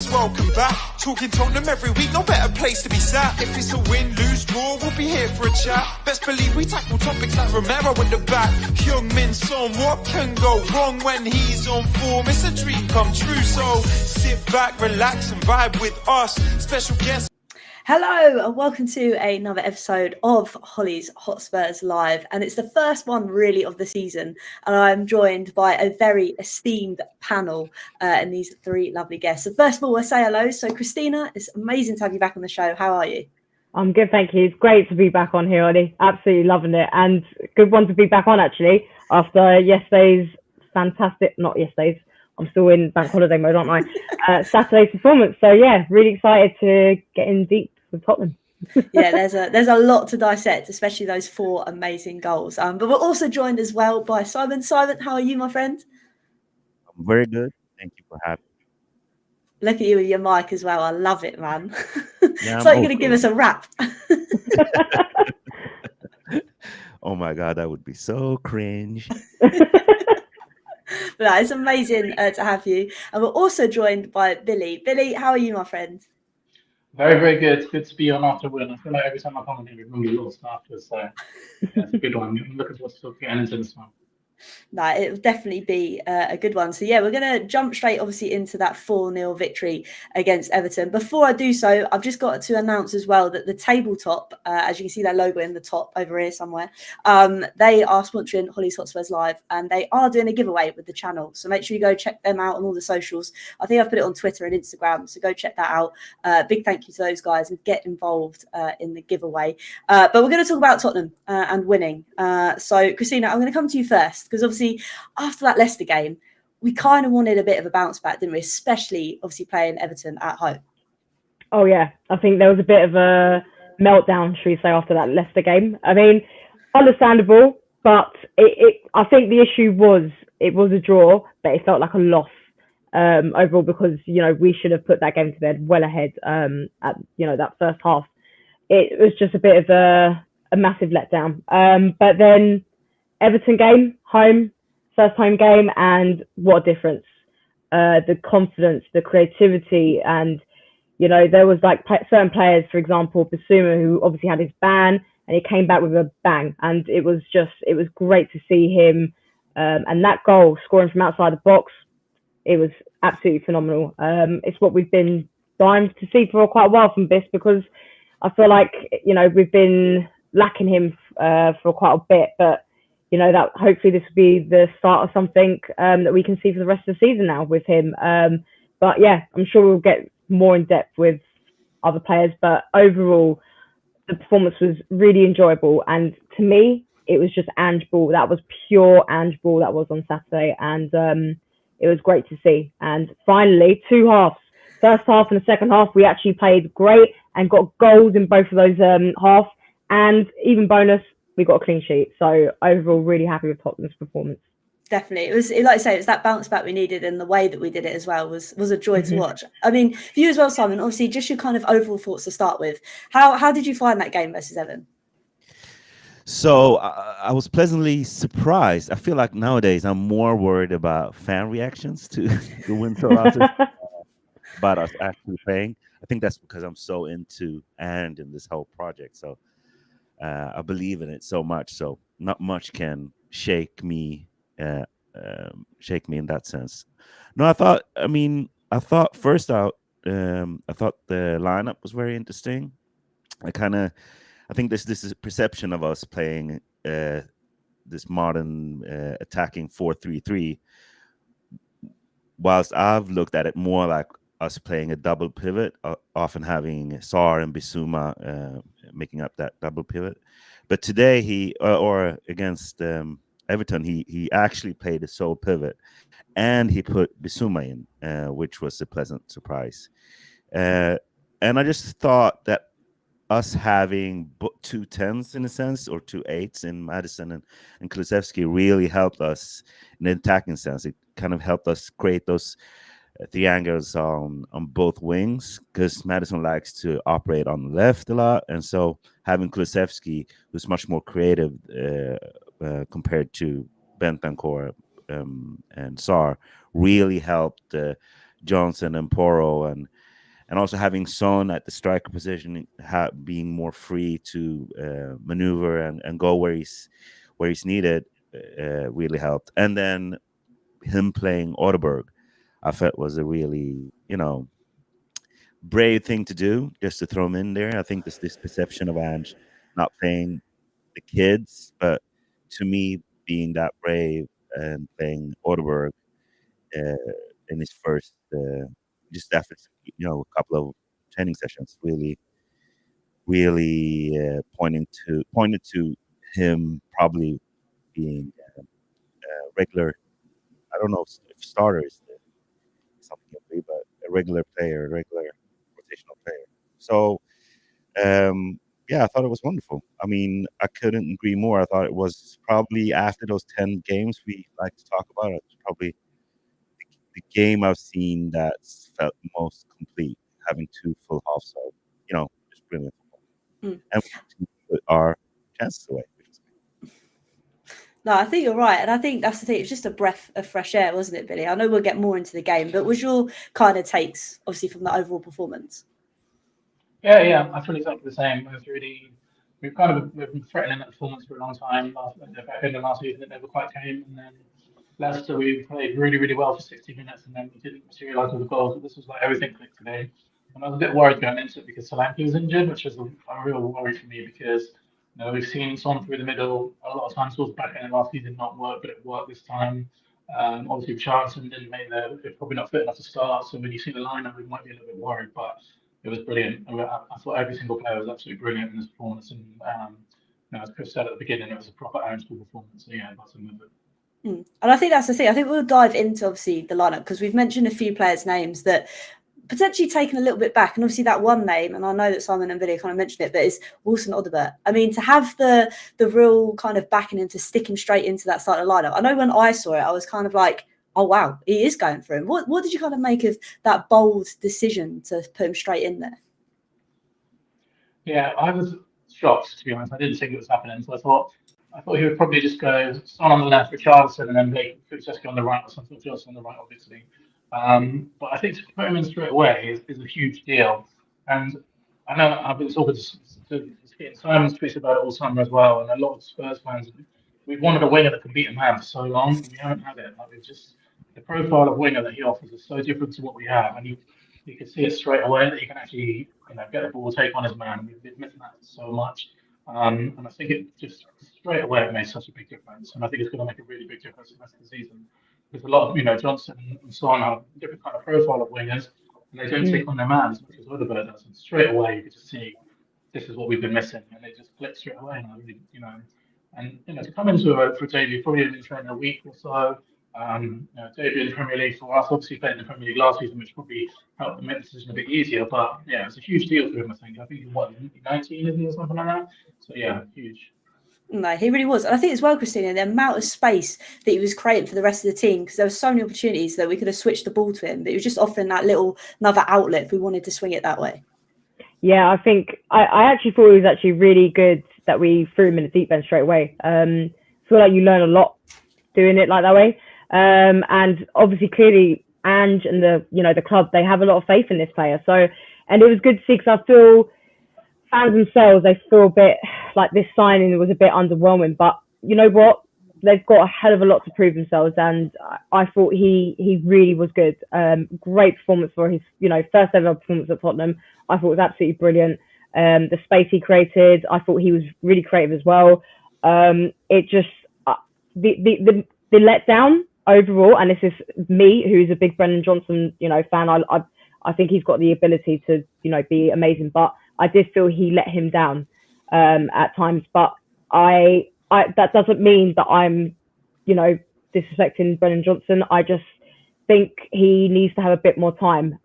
viewers, welcome back. Talking Tottenham every week, no better place to be sat. If it's a win, lose, draw, we'll be here for a chat. Best believe we tackle topics like Romero in the back. Heung-min Son, what can go wrong when he's on form? It's a dream come true, so sit back, relax and vibe with us. Special guest. Hello and welcome to another episode of Hollie's Hotspurs Live, and it's the first one really of the season, and I'm joined by a very esteemed panel and these three lovely guests. So first of all, I'll say hello. So Christina, it's amazing to have you back on the show. How are you? I'm good, thank you. It's great to be back on here, Hollie. Absolutely loving it, and good one to be back on actually after yesterday's fantastic, not yesterday's, I'm still in bank holiday mode, aren't I? Saturday's performance. So yeah, really excited to get in deep with Tottenham. Yeah, there's a lot to dissect, especially those four amazing goals. But we're also joined as well by Simon. Simon, how are you, my friend? I'm very good. Thank you for having me. Look at you with your mic as well. I love it, man. Yeah, it's like you're going to give us a rap. Oh my God, that would be so cringe. But it's amazing to have you. And we're also joined by Billie. Billie, how are you, my friend? Very, very good. Good to be on after win. I feel like every time I come on here, we normally lost after, so yeah, it's a good one. I'm looking forward to getting into this one. No, it will definitely be a good one. So yeah, we're going to jump straight obviously into that 4-0 victory against Everton. Before I do so, I've just got to announce as well that the tabletop, as you can see that logo in the top over here somewhere, they are sponsoring Hollie's Hotspurs Live, and they are doing a giveaway with the channel. So make sure you go check them out on all the socials. I think I've put it on Twitter and Instagram, so go check that out. Big thank you to those guys and get involved in the giveaway. But we're going to talk about Tottenham and winning. So Christina, I'm going to come to you first, because obviously after that Leicester game, we kind of wanted a bit of a bounce back, didn't we? Especially obviously playing Everton at home. Oh yeah, I think there was a bit of a meltdown, should we say, after that Leicester game. I mean, understandable, but I think the issue was it was a draw, but it felt like a loss overall, because we should have put that game to bed well ahead at that first half. It was just a bit of a massive letdown. But then Everton game, first home game, and what a difference. The confidence, the creativity, and, there was like certain players, for example, Bissouma, who obviously had his ban, and he came back with a bang. And it was great to see him. And that goal, scoring from outside the box, it was absolutely phenomenal. It's what we've been dying to see for quite a while from Biss, because I feel like, we've been lacking him for quite a bit, but that hopefully this will be the start of something that we can see for the rest of the season now with him. But yeah, I'm sure we'll get more in depth with other players. But overall, the performance was really enjoyable. And to me, it was just Ange ball. That was pure Ange ball that was on Saturday. And it was great to see. And finally, two halves. First half and the second half, we actually played great and got goals in both of those halves. And even bonus, we got a clean sheet. So overall, really happy with Tottenham's performance. Definitely. It was, like I say, it was that bounce back we needed, and the way that we did it as well was a joy to watch. I mean, for you as well, Simon, obviously just your kind of overall thoughts to start with. How did you find that game versus Everton? So I was pleasantly surprised. I feel like nowadays I'm more worried about fan reactions to the winter about us actually playing. I think that's because I'm so into and in this whole project. So I believe in it so much. So not much can shake me in that sense. No, I thought first out, I thought the lineup was very interesting. I think this is a perception of us playing this modern attacking 4-3-3, whilst I've looked at it more like us playing a double pivot, often having Sar and Bissouma making up that double pivot. But today or against Everton, he actually played a sole pivot, and he put Bissouma in, which was a pleasant surprise. And I just thought that us having two 10s in a sense, or two 8s in Maddison and Kulusevski really helped us in the attacking sense. It kind of helped us create those triangles on both wings, because Maddison likes to operate on the left a lot, and so having Kulusevski, who's much more creative compared to Bentancur and Sar, really helped Johnson and Porro and also having Son at the striker position, being more free to maneuver and go where he's needed, really helped. And then him playing Odobert, I felt was a really, brave thing to do, just to throw him in there. I think there's this perception of Ange not playing the kids, but to me, being that brave and playing Odobert in his first just after a couple of training sessions, really pointed to him probably being a regular. I don't know if starter is something you believe, but a regular player, a regular rotational player. So yeah, I thought it was wonderful. I mean, I couldn't agree more. I thought it was probably, after those 10 games we like to talk about, it was probably the game I've seen that felt most complete, having 2 full halves. So, just brilliant football. And we put our chances away, which was great. No, I think you're right. And I think that's the thing. It's just a breath of fresh air, wasn't it, Billy? I know we'll get more into the game, but was your kind of takes, obviously, from the overall performance? Yeah, I feel exactly the same. It was really, we've been threatening that performance for a long time. Back in the last season, it never quite came. And then Leicester, we played really, really well for 60 minutes, and then we didn't materialise with the goals. But this was like everything clicked today. And I was a bit worried going into it because Solanke was injured, which was a real worry for me because we've seen Son through the middle a lot of times towards the back end of last season not work, but it worked this time. Obviously, Richarlison didn't make it's probably not fit enough to start. So when you see the lineup, we might be a little bit worried, but it was brilliant. I thought every single player was absolutely brilliant in this performance. And as Chris said at the beginning, it was a proper Aaron School performance. So yeah, bottom of it. And I think that's the thing. I think we'll dive into, obviously, the lineup because we've mentioned a few players' names that potentially taken a little bit back. And obviously that one name, and I know that Simon and Billy kind of mentioned it, but it's Wilson Odobert. I mean, to have the real kind of backing him to stick him straight into that side of the lineup. I know when I saw it, I was kind of like, oh, wow, he is going for him. What did you kind of make of that bold decision to put him straight in there? Yeah, I was shocked, to be honest. I didn't think it was happening. So I thought he would probably just go Son on the left, Richarlison, and then make Kulusevski on the right, or something else on the right, obviously. But I think to put him in straight away is a huge deal. And I know I've been talking to Simon's tweets about it all summer as well, and a lot of Spurs fans. We've wanted a winger that can beat a man for so long, and we haven't had it. The profile of winger that he offers is so different to what we have, and you can see it straight away that he can actually get the ball, take on his man. We've been missing that so much. And I think it just straight away it made such a big difference. And I think it's going to make a really big difference in the rest of the season. There's a lot of, Johnson and Son have a different kind of profile of wingers, and they don't take on their man as much as Odobert does. And straight away you could just see this is what we've been missing. And they just click straight away. And I really, and to come into for debut, probably been training a week or so. Debut in the Premier League for us, obviously played in the Premier League last season, which probably helped make the decision a bit easier. But yeah, it's a huge deal for him, I think. I think he's 19, isn't he, or something like that? So yeah, huge. No, he really was. And I think as well, Christina, the amount of space that he was creating for the rest of the team, because there were so many opportunities that we could have switched the ball to him, but he was just offering that another outlet if we wanted to swing it that way. Yeah, I think I actually thought it was actually really good that we threw him in the deep end straight away. I feel like you learn a lot doing it like that way. And obviously, clearly, Ange and the club, they have a lot of faith in this player. So, and it was good to see because I feel fans themselves, they feel a bit like this signing was a bit underwhelming. But you know what? They've got a hell of a lot to prove themselves, and I thought he really was good. Great performance for his first ever performance at Tottenham. I thought it was absolutely brilliant. The space he created, I thought he was really creative as well. It just the letdown overall, and this is me, who's a big Brennan Johnson fan. I think he's got the ability to be amazing, but I did feel he let him down at times. But that doesn't mean that I'm, disrespecting Brennan Johnson. I just think he needs to have a bit more time.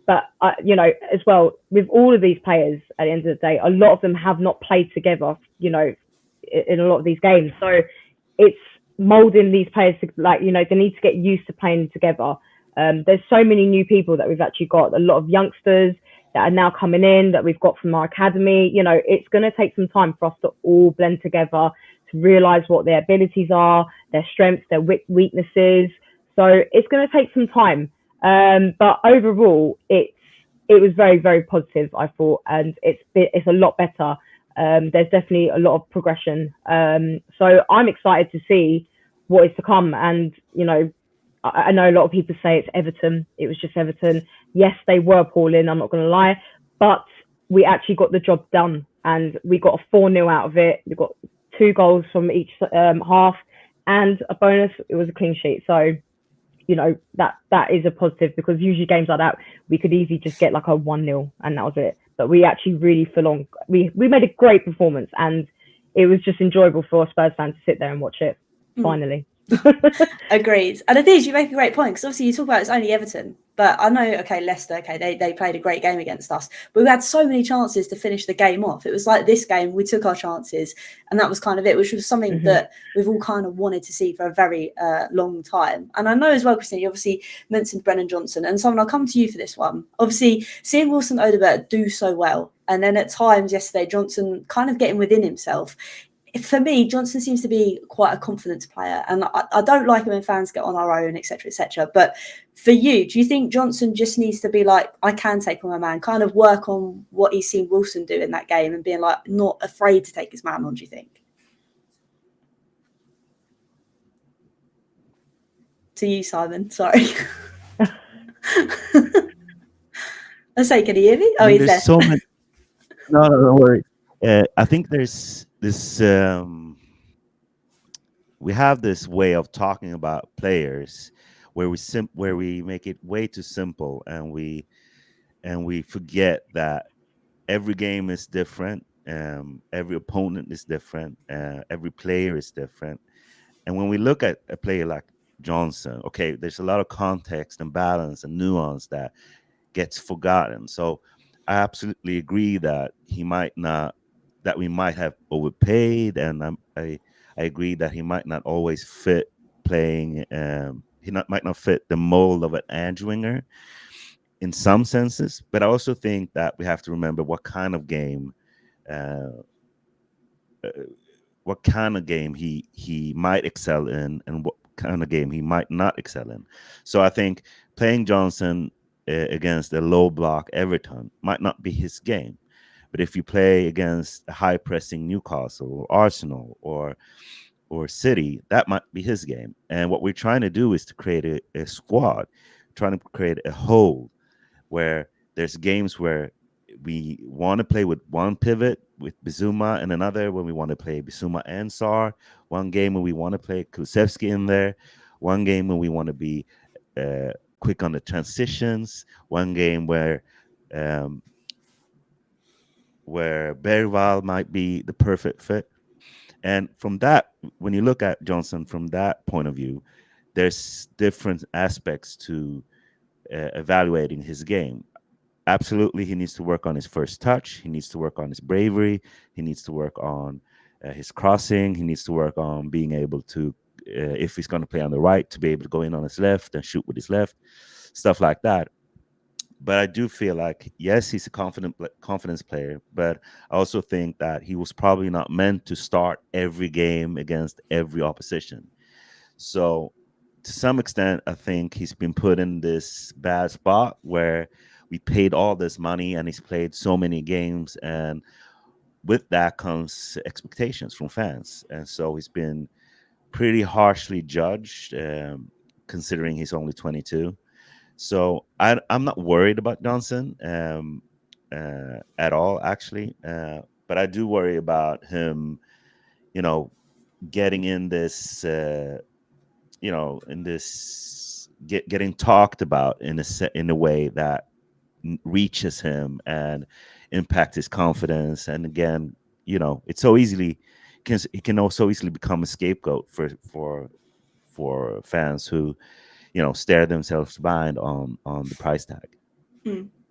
But as well, with all of these players, at the end of the day, a lot of them have not played together, in a lot of these games. So it's molding these players to, they need to get used to playing together. There's so many new people that we've actually got, a lot of youngsters that are now coming in that we've got from our academy. It's going to take some time for us to all blend together, to realise what their abilities are, their strengths, their weaknesses. So it's going to take some time. But overall, it's it was very, very positive, I thought, and it's a lot better. There's definitely a lot of progression. So I'm excited to see what is to come. And, you know, I know a lot of people say it's Everton. It was just Everton. Yes, they were appalling, I'm not going to lie, but we actually got the job done, and we got a 4-0 out of it. We got 2 goals from each half, and a bonus, it was a clean sheet. So, you know, that is a positive, because usually games like that, we could easily just get like a 1-0 and that was it. But we actually really full on. We made a great performance, and it was just enjoyable for a Spurs fan to sit there and watch it, finally. Agreed. And I think you make a great point, because obviously you talk about it's only Everton, but I know, okay, Leicester, okay, they played a great game against us, but we had so many chances to finish the game off. It was like this game, we took our chances, and that was kind of it, which was something that we've all kind of wanted to see for a very long time. And I know as well, Christina, you obviously mentioned Brennan Johnson, and someone, I'll come to you for this one. Obviously, seeing Wilson Odobert do so well, and then at times yesterday, Johnson kind of getting within himself. For me, Johnson seems to be quite a confidence player, and I don't like it when fans get on our own, etc., etc. But for you, do you think Johnson just needs to be like, I can take on my man, kind of work on what he's seen Wilson do in that game, and being like not afraid to take his man on? Do you think? To you, Simon. Sorry. I say, can you hear me? Oh, he's there. So many. No, don't worry. I think there's this. We have this way of talking about players where we make it way too simple, and we forget that every game is different. Every opponent is different. Every player is different. And when we look at a player like Johnson, okay, there's a lot of context and balance and nuance that gets forgotten. So I absolutely agree that we might have overpaid, and I agree that he might not always fit playing. Might not fit the mold of an edge winger in some senses, but I also think that we have to remember what kind of game he might excel in, and what kind of game he might not excel in. So I think playing Johnson against a low block Everton might not be his game. But if you play against a high pressing Newcastle or Arsenal or City, that might be his game. And what we're trying to do is to create a squad, trying to create a whole where there's games where we want to play with one pivot with Bissouma, and another when we want to play Bissouma and Son. One game when we want to play Kulusevski in there. One game when we want to be quick on the transitions. One game where Bergvall might be the perfect fit. And from that, when you look at Johnson from that point of view, there's different aspects to evaluating his game. Absolutely, he needs to work on his first touch. He needs to work on his bravery. He needs to work on his crossing. He needs to work on being able to, if he's going to play on the right, to be able to go in on his left and shoot with his left, stuff like that. But I do feel like, yes, he's a confidence player, but I also think that he was probably not meant to start every game against every opposition. So to some extent, I think he's been put in this bad spot where we paid all this money and he's played so many games, and with that comes expectations from fans. And so he's been pretty harshly judged, considering he's only 22. So I'm not worried about Johnson at all, actually. But I do worry about him, getting in this, getting talked about in a way that reaches him and impact his confidence. And again, it's so easily it can also easily become a scapegoat for fans who stare themselves blind on the price tag.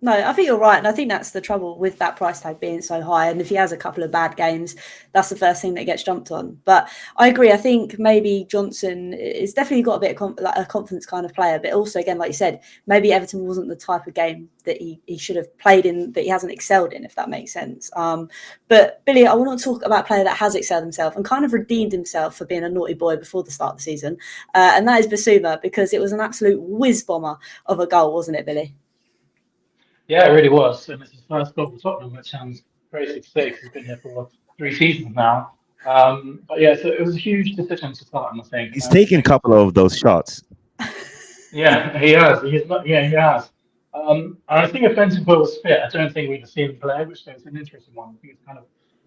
No, I think you're right. And I think that's the trouble with that price tag being so high. And if he has a couple of bad games, that's the first thing that gets jumped on. But I agree. I think maybe Johnson is definitely got a bit of a confidence kind of player. But also, again, like you said, maybe Everton wasn't the type of game that he should have played in, that he hasn't excelled in, if that makes sense. But Billie, I want to talk about a player that has excelled himself and kind of redeemed himself for being a naughty boy before the start of the season. And that is Bissouma, because it was an absolute whiz bomber of a goal, wasn't it, Billie? Yeah, it really was. And it's his first goal for Tottenham, which sounds crazy to say 'cause he's been here for 3 seasons now. But yeah, so it was a huge decision to start, I think. He's And I taken a think, couple of those shots. yeah, he has. He's not, yeah, he has. And I think if Bentancur was fit, I don't think we'd have seen him play, which is an interesting one. I think it's kind of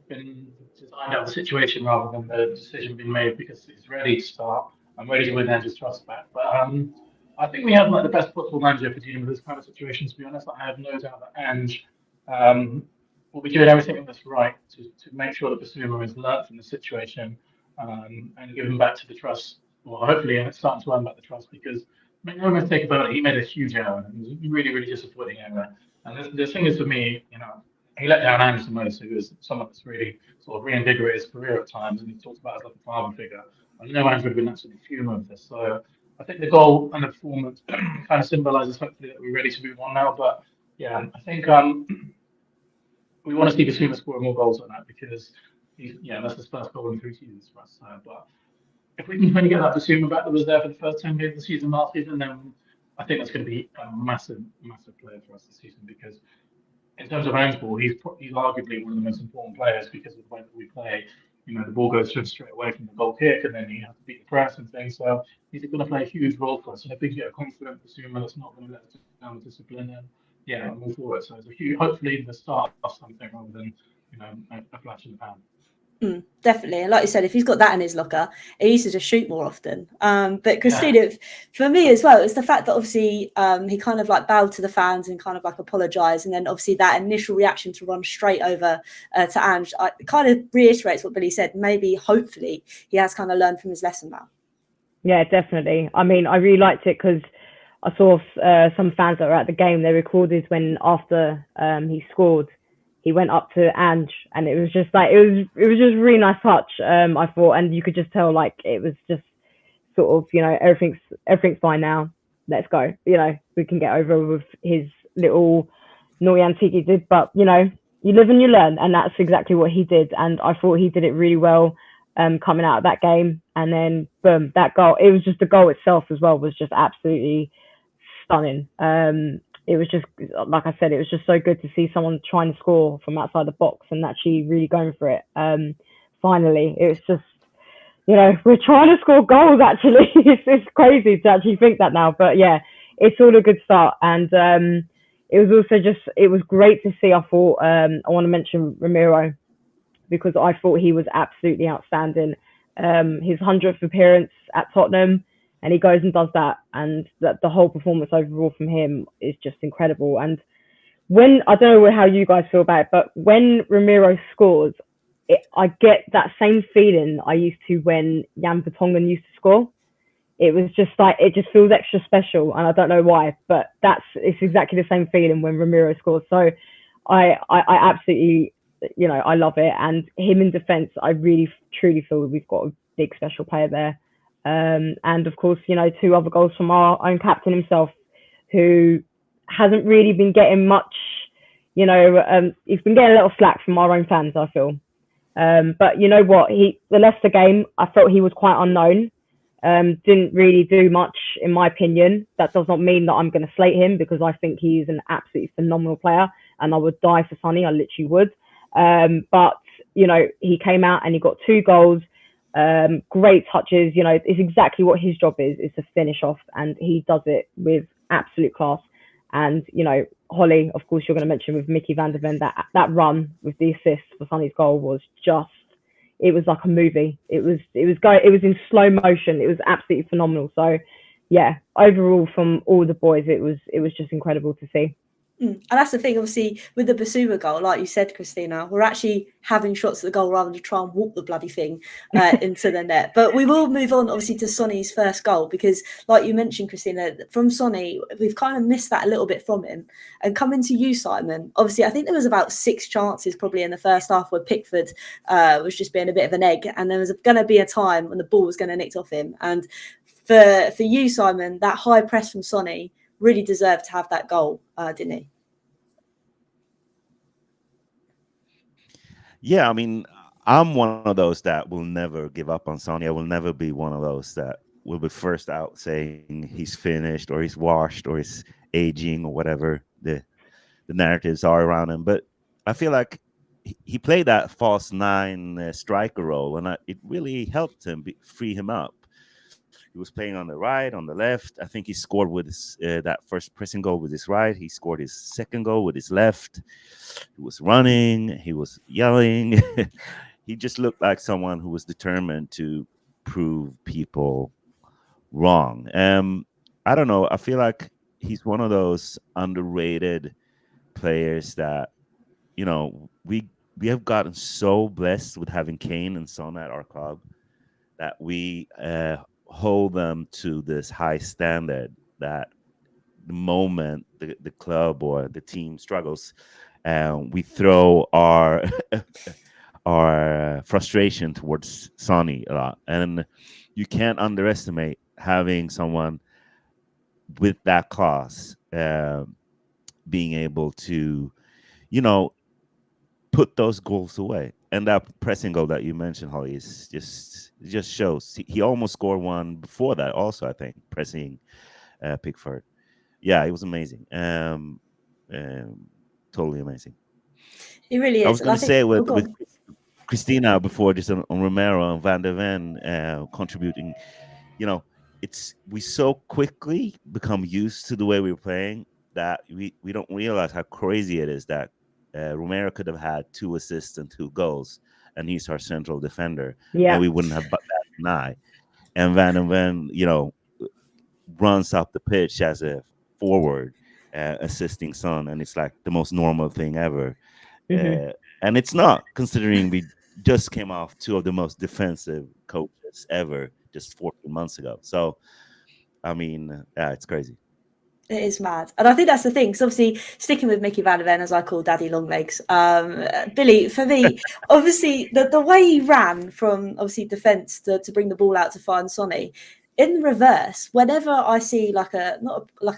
been designed out of the situation rather than the decision being made because he's ready to start. I'm ready to win Ange's trust back. But I think we have like the best possible manager for dealing with this kind of situation. To be honest, I have no doubt that Ange will be doing everything that's right to make sure that Bissouma has learnt from the situation and give him back to the trust. Well, hopefully, it's starting to earn back the trust because make no mistake about it, he made a huge error. It was a really, really disappointing error. And the thing is, for me, he let down Ange the most, who was someone that's really sort of reinvigorated his career at times, and he talks about it as like a father figure. I know Ange would have been absolutely fuming with this. So I think the goal and the performance kind of symbolises hopefully that we're ready to move on now. But yeah, I think we want to see Bissouma score more goals than that because that's his first goal in 3 seasons for us. But if we can get that Bissouma back that was there for the first 10 games of the season last season, then I think that's going to be a massive, massive player for us this season because in terms of Ange ball, he's arguably one of the most important players because of the way that we play. The ball goes to him straight away from the goal kick, and then you have to beat the press and things. So he's going to play a huge role for us. And if we can get a confident Bissouma that's not going to let us down with discipline, then yeah, I'm all for it. So it's a huge, hopefully the start of something rather than a flash in the pan. Definitely. And like you said, if he's got that in his locker, he needs to just shoot more often. But Christina, for me as well, it's the fact that obviously he kind of like bowed to the fans and kind of like apologised. And then obviously that initial reaction to run straight over to Ange kind of reiterates what Billy said. Maybe, hopefully, he has kind of learned from his lesson now. Yeah, definitely. I mean, I really liked it because I saw some fans that were at the game. They recorded when after he scored, he went up to Ange, and it was just like it was just a really nice touch. I thought, and you could just tell like it was just sort of everything's fine now. Let's go. We can get over with his little naughty antique he did, but you live and you learn, and that's exactly what he did. And I thought he did it really well coming out of that game, and then boom, that goal. It was just the goal itself as well was just absolutely stunning. It was just, like I said, it was just so good to see someone trying to score from outside the box and actually really going for it. Finally, it was just, we're trying to score goals, actually. It's crazy to actually think that now. But yeah, it's all a good start. And it was also it was great to see. I thought, I want to mention Romero because I thought he was absolutely outstanding. His 100th appearance at Tottenham, and he goes and does that, and the whole performance overall from him is just incredible. And I don't know how you guys feel about it, but when Romero scores, I get that same feeling I used to when Jan Vertonghen used to score. It was just like, it just feels extra special, and I don't know why, but it's exactly the same feeling when Romero scores. So I absolutely, I love it. And him in defence, I really truly feel we've got a big special player there. And of course, 2 other goals from our own captain himself, who hasn't really been getting much, he's been getting a little slack from our own fans, I feel. But you know what, the Leicester game, I felt he was quite unknown, didn't really do much, in my opinion. That does not mean that I'm going to slate him, because I think he's an absolutely phenomenal player, and I would die for Sonny, I literally would. But, he came out and he got 2 goals. Great touches, it's exactly what his job is to finish off, and he does it with absolute class. And Hollie, of course, you're going to mention with Mickey van der Ven, that run with the assist for Sonny's goal was just, it was like a movie. It was in slow motion. It was absolutely phenomenal. So yeah, overall from all the boys, it was just incredible to see. And that's the thing, obviously, with the Bissouma goal, like you said, Christina, we're actually having shots at the goal rather than try and walk the bloody thing into the net. But we will move on, obviously, to Sonny's first goal, because, like you mentioned, Christina, from Sonny, we've kind of missed that a little bit from him. And coming to you, Simon, obviously, I think there was about 6 chances probably in the first half where Pickford was just being a bit of an egg. And there was going to be a time when the ball was going to nick off him. And for you, Simon, that high press from Sonny really deserved to have that goal, didn't he? Yeah, I mean, I'm one of those that will never give up on Sonny. I will never be one of those that will be first out saying he's finished or he's washed or he's aging or whatever the the narratives are around him. But I feel like he played that false nine striker role, and it really helped him free him up. He was playing on the right, on the left. I think he scored with that first pressing goal with his right. He scored his second goal with his left. He was running. He was yelling. He just looked like someone who was determined to prove people wrong. I don't know. I feel like he's one of those underrated players that, you know, we have gotten so blessed with having Kane and Son at our club that we hold them to this high standard that the moment the club or the team struggles, we throw our our frustration towards Sonny a lot. And you can't underestimate having someone with that class being able to, you know, put those goals away. And that pressing goal that you mentioned, Hollie, is just shows. He almost scored one before that also, I think, pressing Pickford. Yeah, it was amazing. Totally amazing. He really is. I was going to say with on. Christina before, just on Romero and Van der Ven contributing, you know, we so quickly become used to the way we're playing that we don't realize how crazy it is that Romero could have had 2 assists and 2 goals, and he's our central defender, and we wouldn't have batted an eye. And Van der Ven, you know, runs up the pitch as a forward, assisting Son, and it's like the most normal thing ever. And it's not, considering we just came off 2 of the most defensive coaches ever just 14 months ago. So, I mean, yeah, it's crazy. It is mad. And I think that's the thing. Because obviously, sticking with Mickey Van der Ven, as I call Daddy Longlegs, Billy, for me, obviously, the way he ran from, obviously, defence to bring the ball out to find Sonny, in reverse, whenever I see like a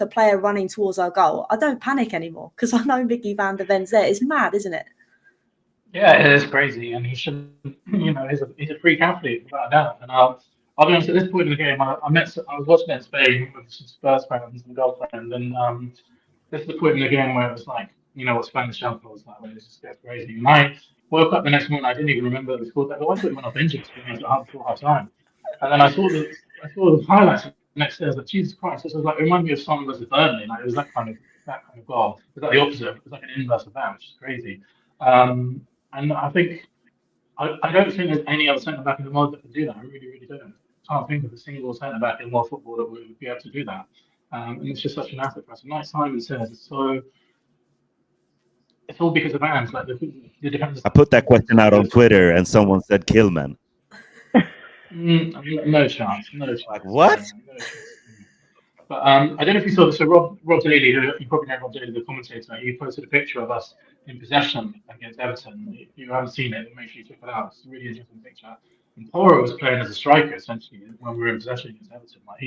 player running towards our goal, I don't panic anymore because I know Mickey Van der Ven's there. It's mad, isn't it? Yeah, it is crazy, and he should, you know, he's a freak athlete without a doubt. And I'll be honest, at this point in the game, I was watching it in Spain with some Spurs friends and girlfriend, and this is the point in the game where it was like, you know what Spanish football was like, where it just gets crazy. And I woke up the next morning, I didn't even remember that we scored that goal. I thought we went off injured before half time, and then I saw the highlights next day. I was like, Jesus Christ, this was like, it reminded me of Son versus Burnley. Like, it was that kind of goal. It was like the opposite. It was like an inverse of that, which is crazy. And I think I don't think there's any other centre back in the world that can do that. I really, really don't. I can't think of a single centre back in world football that would be able to do that. And it's just such an asset for us. And like Simon says, it's all because of Vans. Like the defenders. I put that question out on Twitter, and someone said Killman. No chance. Like what? No chance. But I don't know if you saw this. So Rob Daly, who you probably know Rob Daly, the commentator, he posted a picture of us in possession against Everton. If you haven't seen it, make sure you check it out. It's a really interesting picture. And Porro was playing as a striker essentially when we were in possession against Everton. Like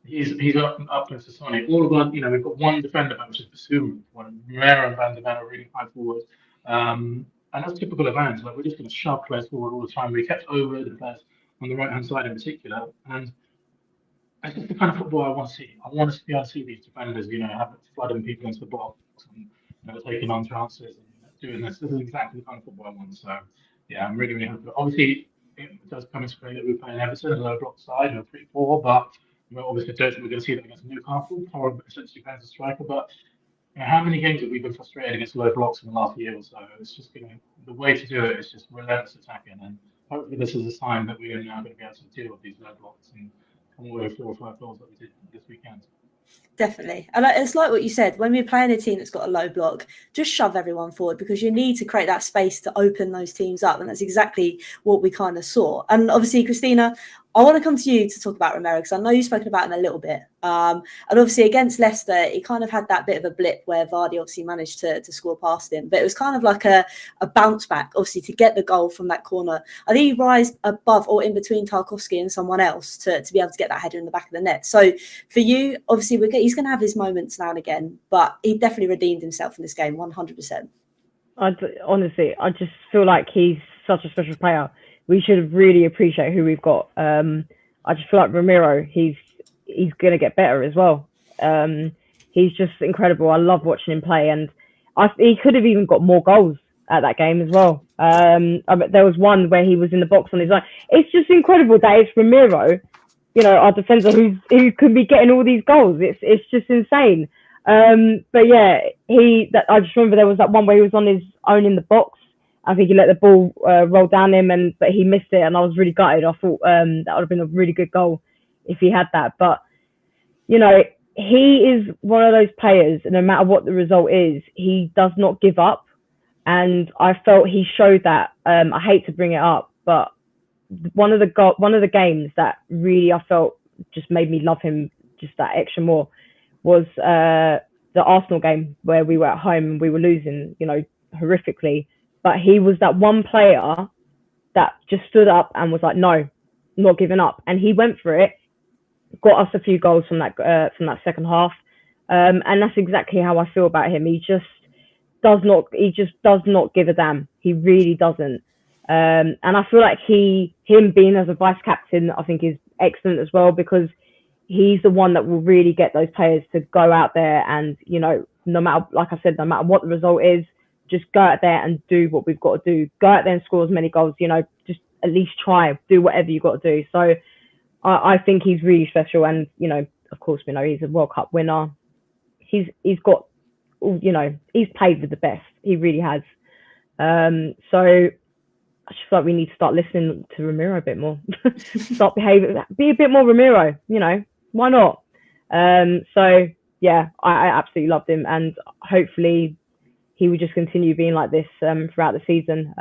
he's up close to Sonny. All of our, you know, we've got one defender back, which is Bissouma. Romero and Van der Ven are really high forward. And that's typical of Vans. Like we're just going to shove players forward all the time. We kept over the players on the right hand side in particular, and that's just the kind of football I want to see. I want to be able to see these defenders, you know, flooding people into the box and, you know, taking on chances and doing this. This is exactly the kind of football I want. So, yeah, I'm really, really happy. Obviously, it does come into play that we're playing Everton, a low block side, and a pretty poor, but obviously, we're going to see that against Newcastle. Power essentially plays a striker, but you know, how many games have we been frustrated against low blocks in the last year or so? It's just the way to do it is just relentless attacking, and hopefully, this is a sign that we are now going to be able to deal with these low blocks and come away with 4 or 5 goals that we did this weekend. Definitely. And it's like what you said, when we're playing a team that's got a low block, just shove everyone forward because you need to create that space to open those teams up. And that's exactly what we kind of saw. And obviously, Christina, I want to come to you to talk about Romero because I know you've spoken about him a little bit. And obviously against Leicester, he kind of had that bit of a blip where Vardy obviously managed to score past him. But it was kind of like a bounce back, obviously, to get the goal from that corner. I think he rise above or in between Tarkowski and someone else to be able to get that header in the back of the net. So for you, obviously, he's going to have his moments now and again, but he definitely redeemed himself in this game, 100%. Honestly, I just feel like he's such a special player. We should really appreciate who we've got. I just feel like Romero, he's going to get better as well. he's just incredible. I love watching him play, and he could have even got more goals at that game as well. There was one where he was in the box on his own. It's just incredible that it's Romero, our defender who could be getting all these goals. It's just insane. But yeah, I just remember there was that one where he was on his own in the box. I think he let the ball roll down him, but he missed it, and I was really gutted. I thought that would have been a really good goal if he had that. But he is one of those players, and no matter what the result is, he does not give up. And I felt he showed that. I hate to bring it up, but one of the games that really I felt just made me love him just that extra more was the Arsenal game where we were at home and we were losing, horrifically. But he was that one player that just stood up and was like, no, not giving up. And he went for it, got us a few goals from that second half. And that's exactly how I feel about him. He just does not give a damn. He really doesn't. And I feel like him being as a vice captain, I think is excellent as well, because he's the one that will really get those players to go out there and, no matter what the result is, just go out there and do what we've got to do. Go out there and score as many goals, just at least try, do whatever you've got to do. So I think he's really special. And, of course, he's a World Cup winner. He's got, he's played with the best. He really has. So I just feel like we need to start listening to Romero a bit more. Start behaving, be a bit more Romero, why not? So yeah, I absolutely loved him, and hopefully he would just continue being like this throughout the season,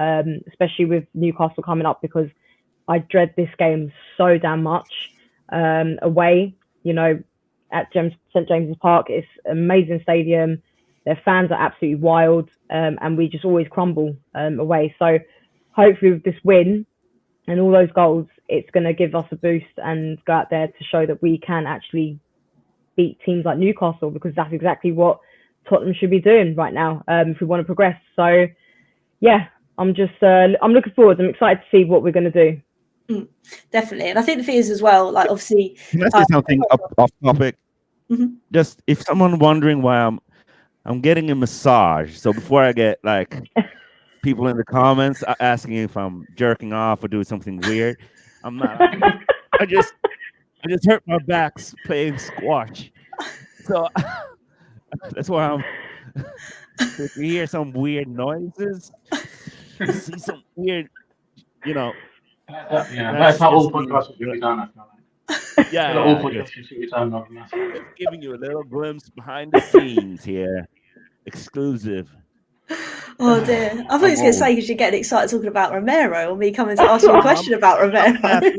especially with Newcastle coming up, because I dread this game so damn much. Away, at St James's Park, it's an amazing stadium. Their fans are absolutely wild, and we just always crumble away. So hopefully with this win and all those goals, it's going to give us a boost and go out there to show that we can actually beat teams like Newcastle, because that's exactly what Tottenham should be doing right now if we want to progress. So yeah, I'm looking forward. I'm excited to see what we're going to do. Definitely. And I think the thing is as well, like obviously, can I say something off topic? Mm-hmm. Just if someone wondering why I'm getting a massage, so before I get like people in the comments asking if I'm jerking off or doing something weird, I'm not. I just hurt my back playing squash, so that's why I'm. If you hear some weird noises, you see some weird, that's how all podcasts should be done. I feel like. Yeah, all podcasts should be done. Just giving you a little glimpse behind the scenes here, exclusive. Oh dear! I thought he was going to say because you're getting excited talking about Romero, or me coming to ask you a question about Romero.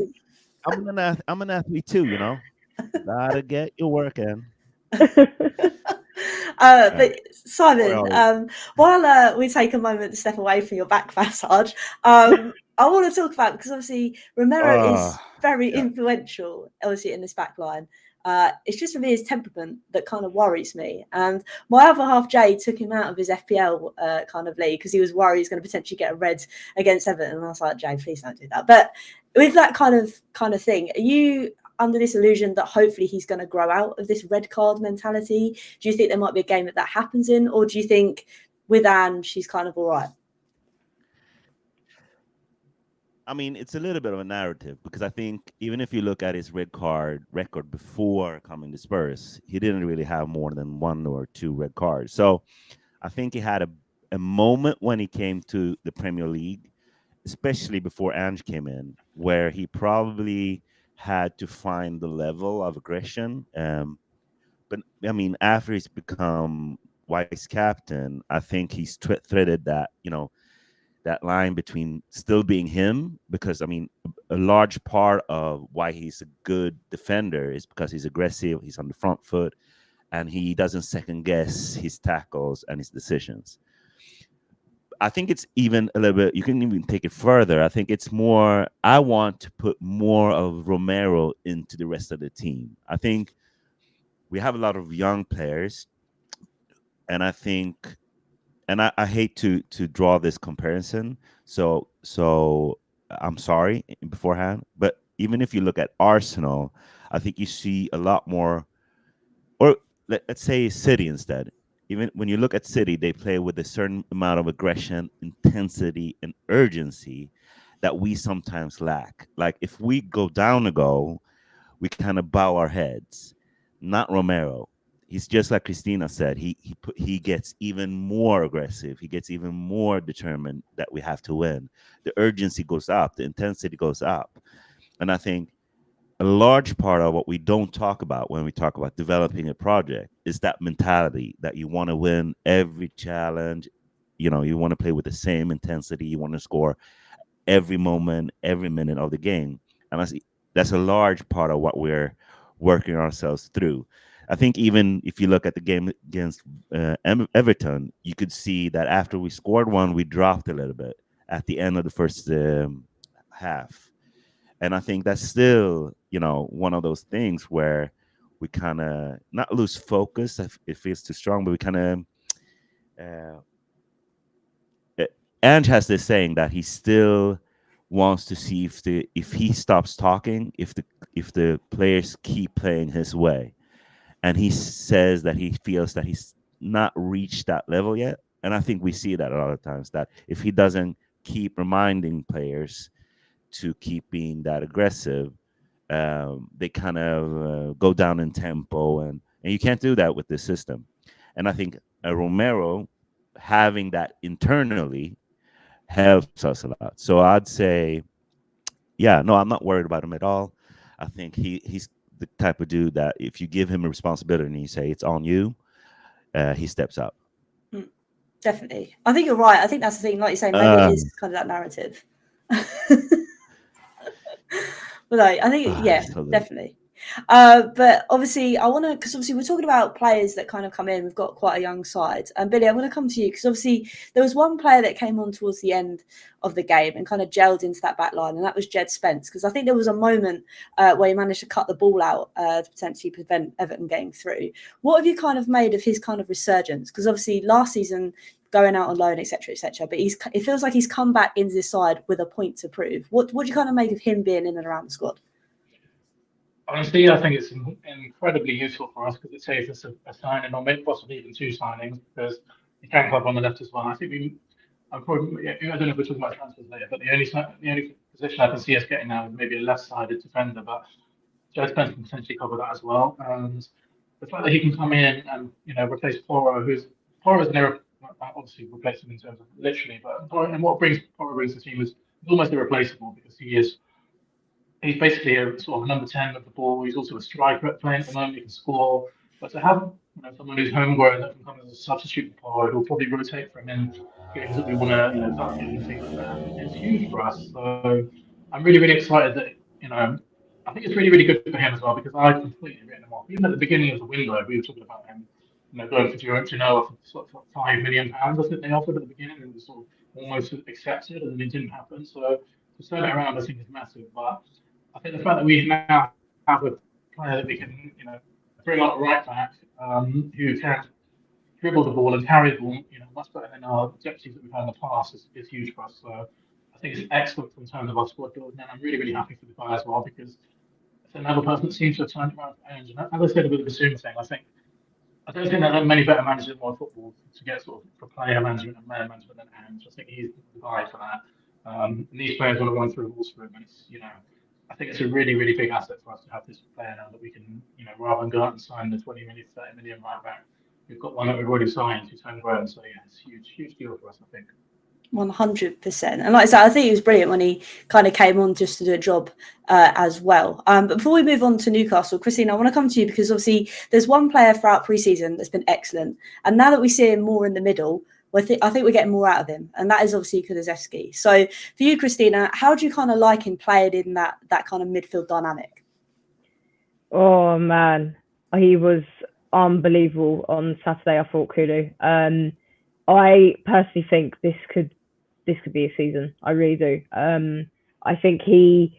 I'm an athlete too, Gotta get your work in. But Simon, while we take a moment to step away from your back massage, I want to talk about, because obviously Romero is very influential, obviously, in this back line. It's just for me his temperament that kind of worries me. And my other half, Jay, took him out of his FPL kind of league because he was worried he's going to potentially get a red against Everton. And I was like, Jay, please don't do that. But with that kind of thing, are you under this illusion that hopefully he's going to grow out of this red card mentality? Do you think there might be a game that happens in, or do you think with Anne she's kind of all right? I mean, it's a little bit of a narrative, because I think even if you look at his red card record before coming to Spurs, he didn't really have more than 1 or 2 red cards. So I think he had a moment when he came to the Premier League, especially before Ange came in, where he probably had to find the level of aggression. But I mean, after he's become vice captain, I think he's threaded that, that line between still being him, because I mean, a large part of why he's a good defender is because he's aggressive, he's on the front foot, and he doesn't second guess his tackles and his decisions. I think it's even a little bit, you can even take it further. I think it's more, I want to put more of Romero into the rest of the team. I think we have a lot of young players, and I think, and I hate to draw this comparison, so I'm sorry beforehand, but even if you look at Arsenal, I think you see a lot more, or let's say City instead. Even when you look at City, they play with a certain amount of aggression, intensity, and urgency that we sometimes lack. Like if we go down a goal, we kind of bow our heads. Not Romero. He's just like Christina said. He gets even more aggressive. He gets even more determined that we have to win. The urgency goes up. The intensity goes up. And I think a large part of what we don't talk about when we talk about developing a project is that mentality that you want to win every challenge. You want to play with the same intensity. You want to score every moment, every minute of the game. And that's a large part of what we're working ourselves through. I think even if you look at the game against Everton, you could see that after we scored one, we dropped a little bit at the end of the first half. And I think that's still, one of those things where we kind of not lose focus if it feels too strong, but we kind of Ange has this saying that he still wants to see if he stops talking, if the players keep playing his way, and he says that he feels that he's not reached that level yet. And I think we see that a lot of times, that if he doesn't keep reminding players to keep being that aggressive, they kind of go down in tempo, and you can't do that with this system. And I think Romero having that internally helps us a lot. So I'd say, yeah, no, I'm not worried about him at all. I think he's the type of dude that if you give him a responsibility and you say it's on you, he steps up. Definitely. I think you're right. I think that's the thing. Like you say, maybe it is kind of that narrative. But no, I think, yeah, definitely. But obviously, I want to, because obviously we're talking about players that kind of come in. We've got quite a young side. And Billy, I'm going to come to you because obviously there was one player that came on towards the end of the game and kind of gelled into that back line, and that was Jed Spence. Because I think there was a moment where he managed to cut the ball out to potentially prevent Everton getting through. What have you kind of made of his kind of resurgence? Because obviously last season, going out on loan, etc., but it feels like he's come back into this side with a point to prove. What do you kind of make of him being in and around the squad? Honestly, I think it's incredibly useful for us because it saves us a signing, or maybe possibly even two signings, because he can club on the left as well. I think I don't know if we're talking about transfers later, but the only position I can see us getting now is maybe a left-sided defender, but Joe Spence can potentially cover that as well. And the fact that he can come in and replace Porro's never obviously replace him in terms of literally, but what Porro brings to the team is almost irreplaceable because he's basically a sort of number 10 of the ball. He's also a striker at playing at the moment. He can score. But to have someone who's homegrown that can come as a substitute for Pollard, who'll probably rotate for him in games that we want to start getting things, is huge for us. So I'm really, really excited that, I think it's really, really good for him as well because I completely written him off. Even at the beginning of the window, we were talking about him, going for Genoa for sort of £5 million. I think they offered at the beginning and it was sort of almost accepted, and then it didn't happen. So to turn it around, I think is massive. But I think the fact that we now have a player that we can, bring on right back, who can dribble the ball and carry the ball, much better than our deputies that we've had in the past is huge for us. So I think it's excellent in terms of our squad building, and I'm really, really happy for the guy as well because it's another person that seems to have turned around for Ange. And as I said with the Bissouma thing, I don't think there are many better managers in world football to get sort of for player management and man management than Ange. I think he's the guy for that. And these players want to run through walls for him, and it's I think it's a really, really big asset for us to have this player now that we can, rather than go out and sign the 20 million, 30 million right back, we've got one that we've already signed who's homegrown. So yeah, it's a huge, huge deal for us, I think. 100%. And like I said, I think it was brilliant when he kind of came on just to do a job as well. But before we move on to Newcastle, Christina, I want to come to you because obviously there's one player throughout pre-season that's been excellent. And now that we see him more in the middle, I think we're getting more out of him. And that is obviously Kulusevski. So for you, Christina, how do you kind of like him playing in that kind of midfield dynamic? Oh, man. He was unbelievable on Saturday, I thought, Kulu. I personally think this could be a season. I really do. I think he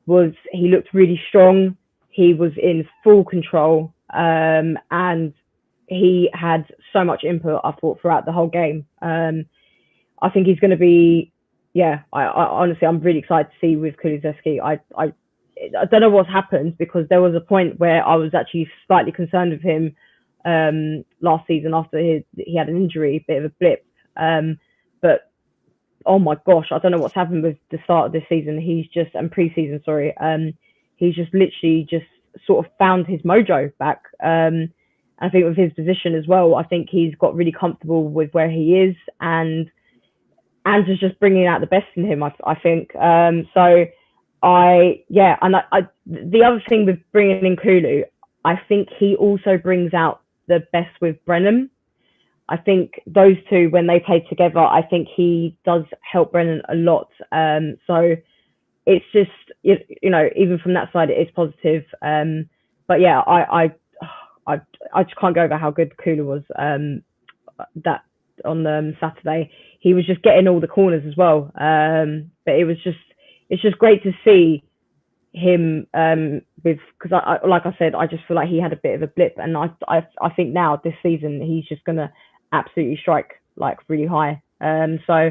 looked really strong. He was in full control, and he had so much input, I thought, throughout the whole game. I think he's going to be, I honestly, I'm really excited to see with Kulusevski. I don't know what's happened because there was a point where I was actually slightly concerned with him last season after he had an injury, bit of a blip. But oh my gosh, I don't know what's happened with the start of this season. And pre-season, sorry. He's just literally just sort of found his mojo back. I think with his position as well, I think he's got really comfortable with where he is, and is just bringing out the best in him. I think. The other thing with bringing in Kulu, I think he also brings out the best with Brennan. I think those two, when they play together, I think he does help Brennan a lot. So it's just, even from that side, it is positive. But yeah, I just can't go over how good Kulu was that on Saturday. He was just getting all the corners as well. But it's just great to see him because like I said, I just feel like he had a bit of a blip, and I think now this season he's just gonna absolutely strike like really high. So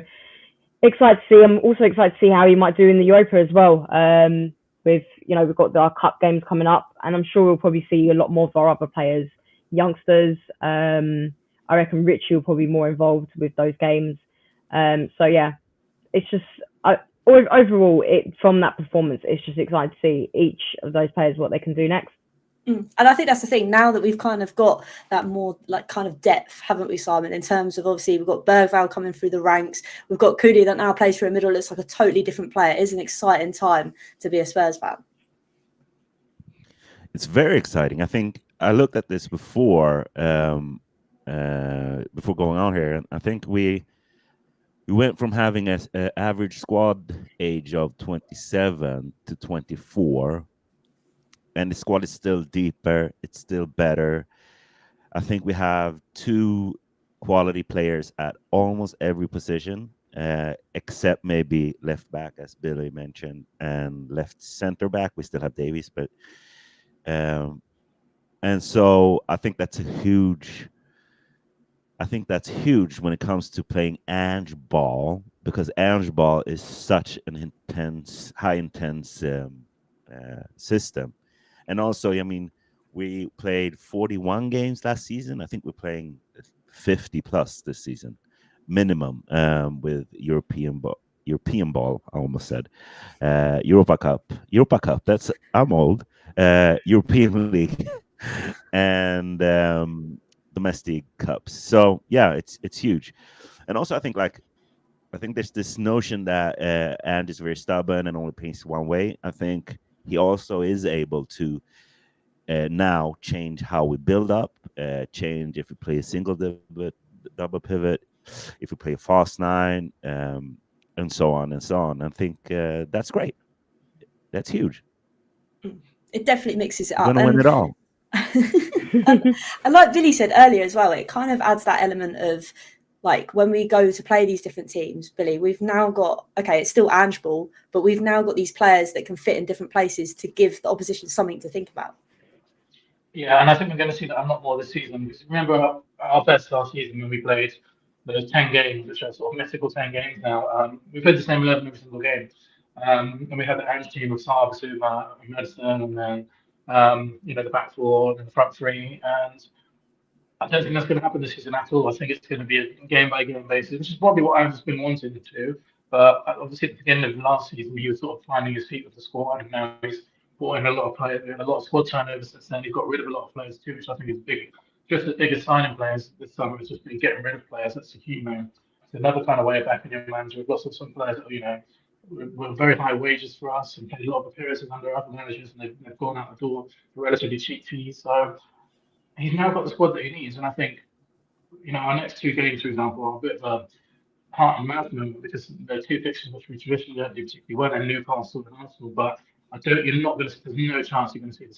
excited to see. I'm also excited to see how he might do in the Europa as well. With we've got our cup games coming up, and I'm sure we'll probably see a lot more of our other players, youngsters. I reckon Richie will probably be more involved with those games. So yeah, it's just overall, from that performance, it's just exciting to see each of those players what they can do next. And I think that's the thing, now that we've kind of got that more like kind of depth, haven't we, Simon, in terms of, obviously we've got Bergvall coming through the ranks, we've got Kudi that now plays through a middle, looks like a totally different player. It is an exciting time to be a Spurs fan. It's very exciting. I think I looked at this before going on here, and I think we went from having an average squad age of 27 to 24, and the squad is still deeper. It's still better. I think we have 2 quality players at almost every position, except maybe left back, as Billy mentioned, and left center back. We still have Davies, but and so I think that's huge when it comes to playing Ange ball, because Ange ball is such an high intense system. And also, I mean, we played 41 games last season. I think we're playing 50 plus this season, minimum, with European ball. I almost said Europa Cup. I'm old. European League and domestic cups. So yeah, it's huge. And also, I think there's this notion that Ange is very stubborn and only paints one way. I think he also is able to now change how we build up, change if we play a single double pivot, if we play a fast 9, and so on and so on. I think that's great. That's huge. It definitely mixes it up. We're going to win it all. And like Billy said earlier as well, it kind of adds that element of, like, when we go to play these different teams, Billy, we've now got, okay, it's still Ange ball, but we've now got these players that can fit in different places to give the opposition something to think about. Yeah, and I think we're going to see that a lot more this season, because remember our best last season when we played those 10 games, which are sort of mythical 10 games now. We played the same 11 every single game. And we had the Ange team of Sarr, Bissouma, and Madison, and then the back 4 and the front 3. And I don't think that's going to happen this season at all. I think it's going to be a game-by-game basis, which is probably what Ange has been wanting to do. But obviously, at the end of last season, he was sort of finding his feet with the squad, and now he's brought in a lot of players, a lot of squad turnovers since then. He got rid of a lot of players too, which I think is big. Just the biggest signing players this summer has just been getting rid of players. That's the key, man. It's another kind of way of backing your manager. We've got some players that, were very high wages for us and paid a lot of appearances under other managers, and they've gone out the door for relatively cheap fees. So he's now got the squad that he needs, and I think our next 2 games, for example, are a bit of a heart and mouth moment, because they're 2 fixtures which we traditionally don't do particularly well, in Newcastle and Arsenal. But there's no chance you're going to see the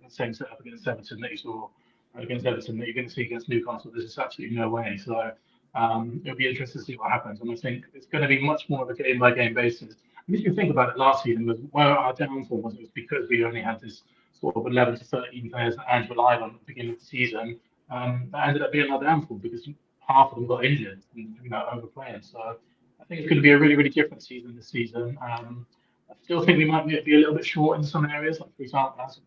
same setup against Everton that you saw against Everton that you're going to see against Newcastle. There's just absolutely no way. So it'll be interesting to see what happens, and I think it's going to be much more of a game-by-game basis. And if you think about it, last season was where our downfall was. It was because we only had this sort of 11 to 13 players that Ange relied on at the beginning of the season. That ended up being our downfall, because half of them got injured and overplaying. So I think it's going to be a really, really different season this season. I still think we might be a little bit short in some areas, like, for example, as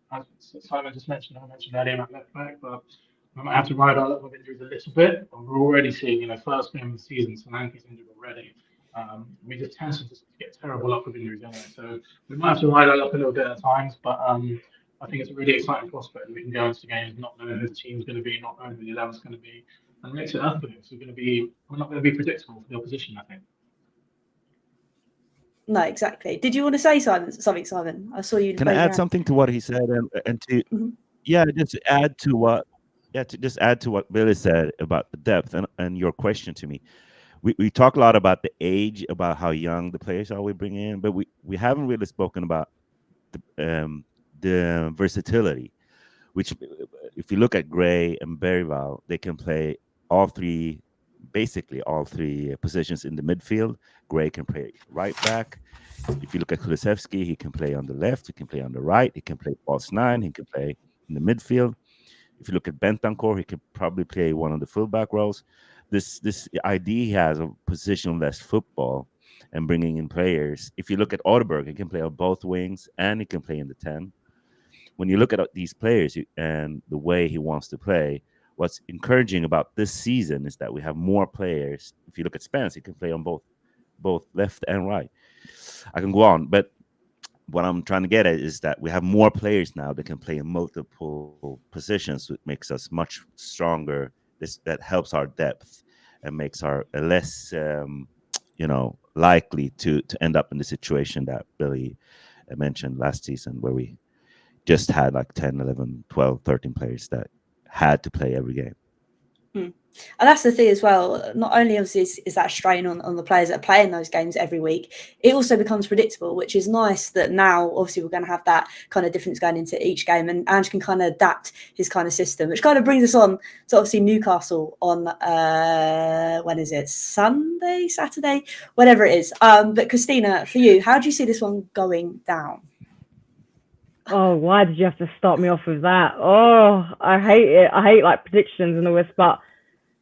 Simon just mentioned, I mentioned earlier about left back, but We might have to ride our luck with injuries a little bit, but we're already seeing, first game of the season, Solanke's injured already. We just tend to just get terrible luck with injuries anyway. So we might have to ride our luck a little bit at times, but I think it's a really exciting prospect that we can go into games not knowing who the team's going to be, not knowing who the 11's going to be, and makes it up for us. We're not going to be predictable for the opposition, I think. No, exactly. Did you want to say something, Simon? I saw you. Can I add something to what he said, and to just add to what Billy said about the depth and your question to me. We talk a lot about the age, about how young the players are we bring in, but we haven't really spoken about the versatility. Which, if you look at Gray and Berryville, they can play basically all three positions in the midfield. Gray can play right back. If you look at Kulusevski, he can play on the left, he can play on the right, he can play false nine, he can play in the midfield. If you look at Bentancur, he could probably play one of the fullback roles. This idea he has of positionless football and bringing in players. If you look at Odobert, he can play on both wings and he can play in the 10. When you look at these players and the way he wants to play, what's encouraging about this season is that we have more players. If you look at Spence, he can play on both left and right. I can go on, but what I'm trying to get at is that we have more players now that can play in multiple positions, which makes us much stronger. That helps our depth and makes our less, likely to end up in the situation that Billy mentioned last season, where we just had like 10, 11, 12, 13 players that had to play every game. And that's the thing as well. Not only obviously is that strain on the players that are playing those games every week, it also becomes predictable, which is nice that now obviously we're going to have that kind of difference going into each game, and Ange can kind of adapt his kind of system, which kind of brings us on to obviously Newcastle on when is it? Sunday, Saturday, whatever it is. But Christina, for you, how do you see this one going down? Oh, why did you have to start me off with that? Oh, I hate it. I hate like predictions and all this, but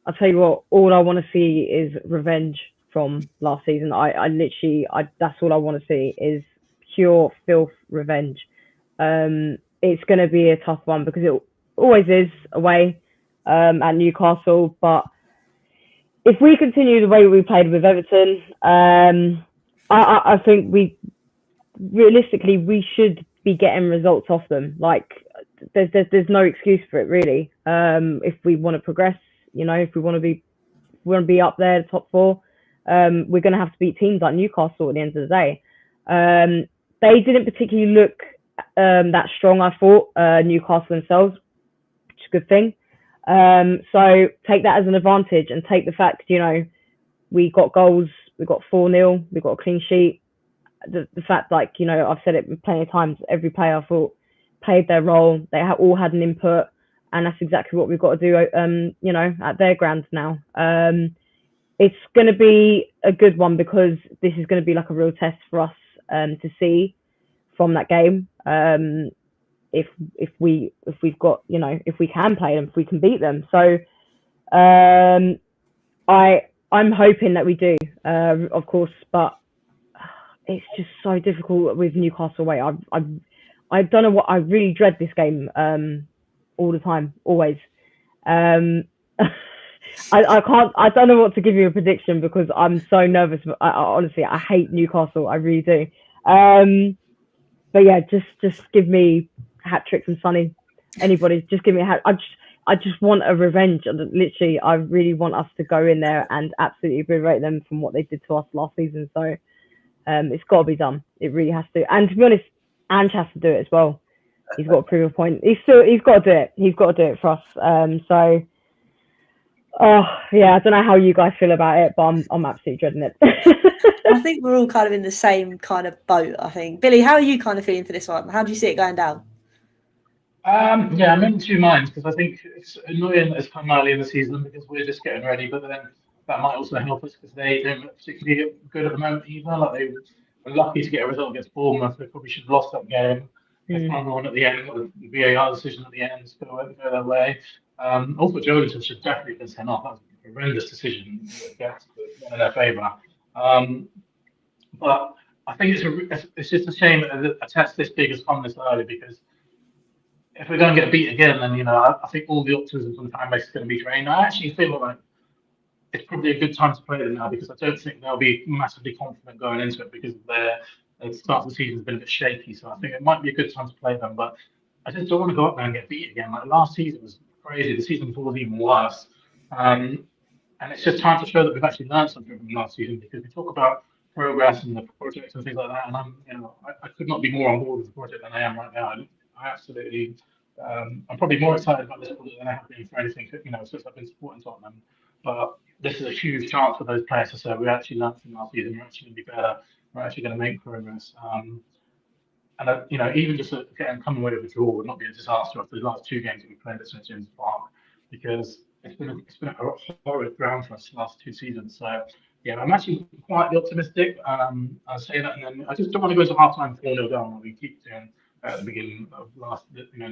I'll tell you what, all I want to see is revenge from last season. I literally, that's all I want to see is pure filth revenge. It's going to be a tough one because it always is away at Newcastle. But if we continue the way we played with Everton, I think realistically, we should be getting results off them. Like, there's no excuse for it, really. If we want to progress, if we want to be up there, top four, we're going to have to beat teams like Newcastle at the end of the day. They didn't particularly look that strong, I thought, Newcastle themselves, which is a good thing. So take that as an advantage and take the fact, we got goals, we got 4-0, we got a clean sheet. The fact, I've said it plenty of times, every player I thought played their role. They all had an input. And that's exactly what we've got to do, at their grounds now. It's going to be a good one because this is going to be like a real test for us to see from that game if we've got, if we can play them, if we can beat them. So I'm hoping that we do, of course, but it's just so difficult with Newcastle away. I don't know what, I really dread this game. All the time, always. I don't know what to give you a prediction because I'm so nervous. Honestly, I hate Newcastle. I really do. But yeah, just give me hat tricks and Sonny. Anybody, just give me a hat. I just want a revenge. Literally, I really want us to go in there and absolutely berate them from what they did to us last season. So it's got to be done. It really has to. And to be honest, Ange has to do it as well. He's got to prove a point. He's got to do it. He's got to do it for us. I don't know how you guys feel about it, but I'm absolutely dreading it. I think we're all kind of in the same kind of boat, I think. Billy, how are you kind of feeling for this one? How do you see it going down? I'm in two minds because I think it's annoying that it's come early in the season because we're just getting ready, but then that might also help us because they don't look particularly good at the moment either. Like, they were lucky to get a result against Bournemouth. They probably should have lost that game. They found one at the end, got the VAR decision at the end, go their way. Also, Joelinton should definitely have been sent off. That was a horrendous decision against in their favour. But I think it's just a shame that a test this big has come this early because if we're going to get beat again, then I think all the optimism from the fan base is going to be drained. I actually feel like it's probably a good time to play them now because I don't think they'll be massively confident going into it because the start of the season has been a bit shaky. So I think it might be a good time to play them. But I just don't want to go up there and get beat again. Like last season was crazy. The season before was even worse. And it's just time to show that we've actually learned something from last season because we talk about progress and the projects and things like that. And I could not be more on board with the project than I am right now. I absolutely, I'm probably more excited about this project than I have been for anything, since I've been supporting Tottenham. But this is a huge chance for those players to say we actually learned from last season. We're actually going to be better. We're actually going to make progress. Even just coming away with a draw would not be a disaster after the last two games that we played at St James Park because it's been a horrid ground for us the last two seasons. So yeah, I'm actually quite optimistic. I'll say that, and then I just don't want to go to half-time 4-0 down like we keep doing at the beginning of the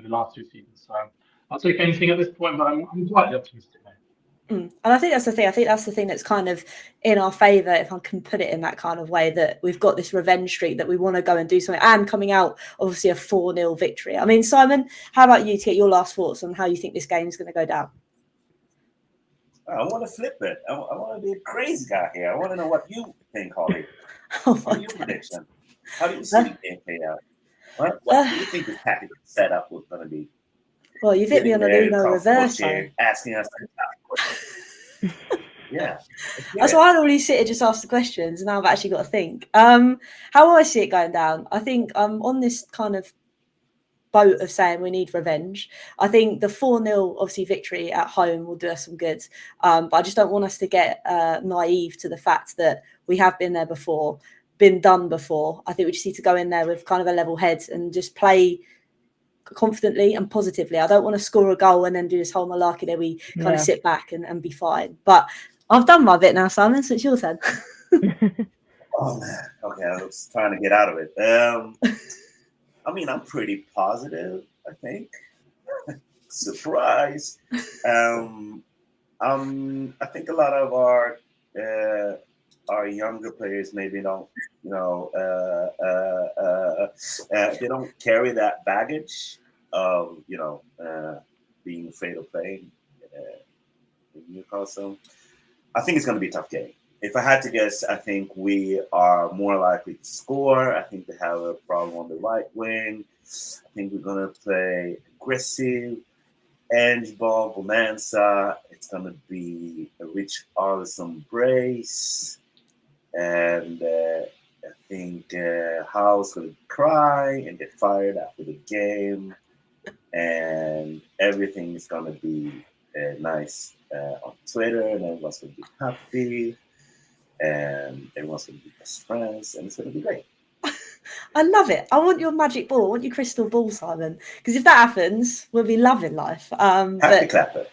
last two seasons. So I'll take anything at this point, but I'm quite optimistic now. And I think that's the thing. I think that's the thing that's kind of in our favour, if I can put it in that kind of way, that we've got this revenge streak that we want to go and do something, and coming out obviously a 4-0 victory. I mean, Simon, how about you to get your last thoughts on how you think this game is going to go down? I want to flip it. I want to be a crazy guy here. I want to know what you think, Hollie. What are your predictions? How do you see the game play out? What do you think this package setup was going to be? Well, you've hit me on a Luno reverse. Asking us questions. Yeah. That's why I normally sit and just ask the questions, and now I've actually got to think. How I see it going down, I think I'm on this kind of boat of saying we need revenge. I think the 4-0 obviously victory at home will do us some good, but I just don't want us to get naive to the fact that we have been there before, been done before. I think we just need to go in there with kind of a level head and just play confidently and positively. I don't want to score a goal and then do this whole malarkey that we kind of sit back and be fine. But I've done my bit now, Simon, so it's your turn. Oh man, okay, I was trying to get out of it. I mean, I'm pretty positive, I think. Surprise. I think a lot of our younger players maybe don't, they don't carry that baggage of, being afraid of playing in Newcastle. I think it's going to be a tough game. If I had to guess, I think we are more likely to score. I think they have a problem on the right wing. I think we're going to play aggressive, edge ball, bonanza. It's going to be a Rich Arlison brace. And I think Howe's going to cry and get fired after the game. And everything is going to be nice on Twitter, and everyone's going to be happy. And everyone's going to be best friends, and it's going to be great. I love it. I want your magic ball. I want your crystal ball, Simon. Because if that happens, we'll be loving life. Happy clapper.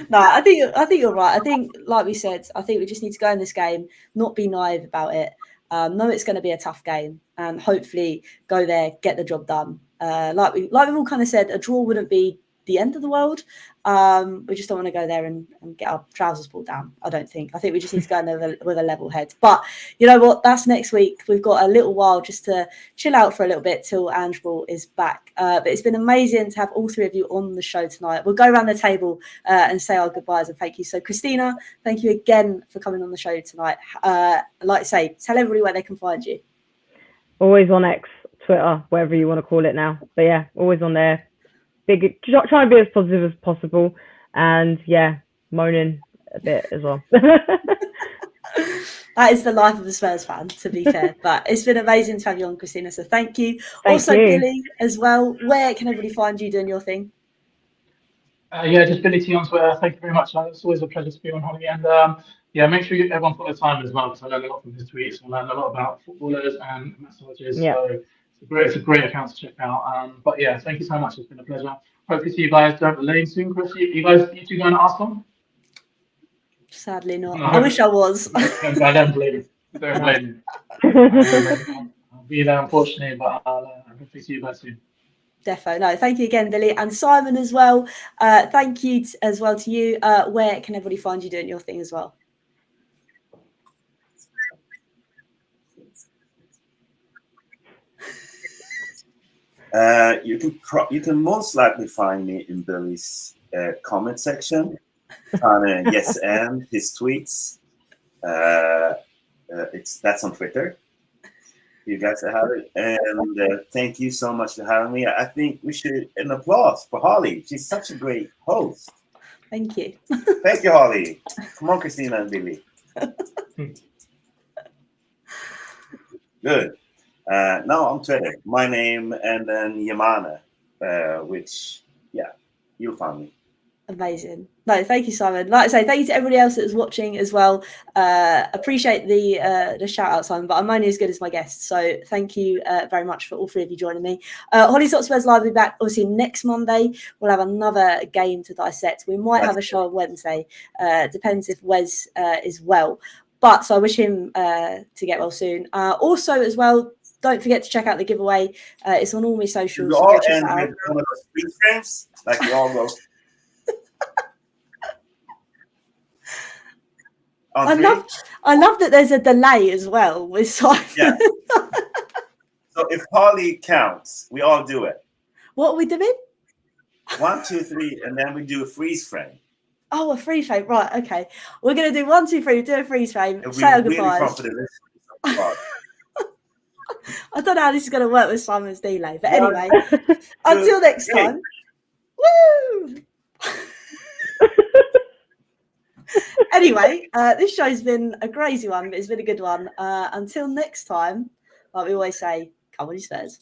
No, I think you're right. I think, like we said, I think we just need to go in this game, not be naive about it. Know it's going to be a tough game, and hopefully go there, get the job done. Like we've all kind of said, a draw wouldn't be the end of the world. We just don't want to go there and get our trousers pulled down. I don't think. I think we just need to go in there with a level head. But you know what? That's next week. We've got a little while just to chill out for a little bit till Angeball is back. But it's been amazing to have all three of you on the show tonight. We'll go around the table and say our goodbyes and thank you. So Christina, thank you again for coming on the show tonight. Like I say, tell everybody where they can find you. Always on X, Twitter, whatever you want to call it now. But yeah, always on there. Try and be as positive as possible, and moaning a bit as well. That is the life of a Spurs fan, to be fair. But it's been amazing to have you on, Christina. So thank you. Thank you. Billy, as well. Where can everybody find you doing your thing? Just Billie T on Twitter. Thank you very much. It's always a pleasure to be on, Hollie. And make sure everyone follows Simon as well, because I learned a lot from his tweets. I learned a lot about footballers and massages. Yeah. So it's a great account to check out. But thank you so much. It's been a pleasure. Hopefully see you guys down the lane soon, Chris. You two going to Arsenal? Sadly not. No. I wish I was. I don't blame you. Don't blame you. I'll be there, unfortunately, but I'll hopefully see you guys soon. Defo. No, thank you again, Billy, and Simon as well. Thank you as well to you. Where can everybody find you doing your thing as well? You can most likely find me in Billie's comment section, trying to yes and his tweets. That's on Twitter. You guys have it, and thank you so much for having me. I think we should an applause for Hollie. She's such a great host. Thank you. Thank you, Hollie. Come on, Christina and Billie. Good. Now on Twitter, my name and then Yamana, which you'll find me. Amazing. No, thank you, Simon. Like I say, thank you to everybody else that was watching as well. Appreciate the shout out, Simon, but I'm only as good as my guests. So thank you very much for all three of you joining me. Hollie Hotspurs Live will be back obviously next Monday. We'll have another game to dissect. We might have a show on Wednesday. Depends if Wes is well. But so I wish him to get well soon. Also as well, don't forget to check out the giveaway. It's on all my socials. We all end with one of those free frames, like we all go. I love that there's a delay as well with Simon. Yeah. So if Hollie counts, we all do it. What are we doing? 1, 2, 3, and then we do a freeze frame. Oh, a freeze frame. Right, okay. We're going to do 1, 2, 3, do a freeze frame, say our goodbyes. I don't know how this is going to work with Simon's delay, but anyway, until next time. Woo! Anyway, this show's been a crazy one, but it's been a good one. Until next time, like we always say, come on, you Spurs.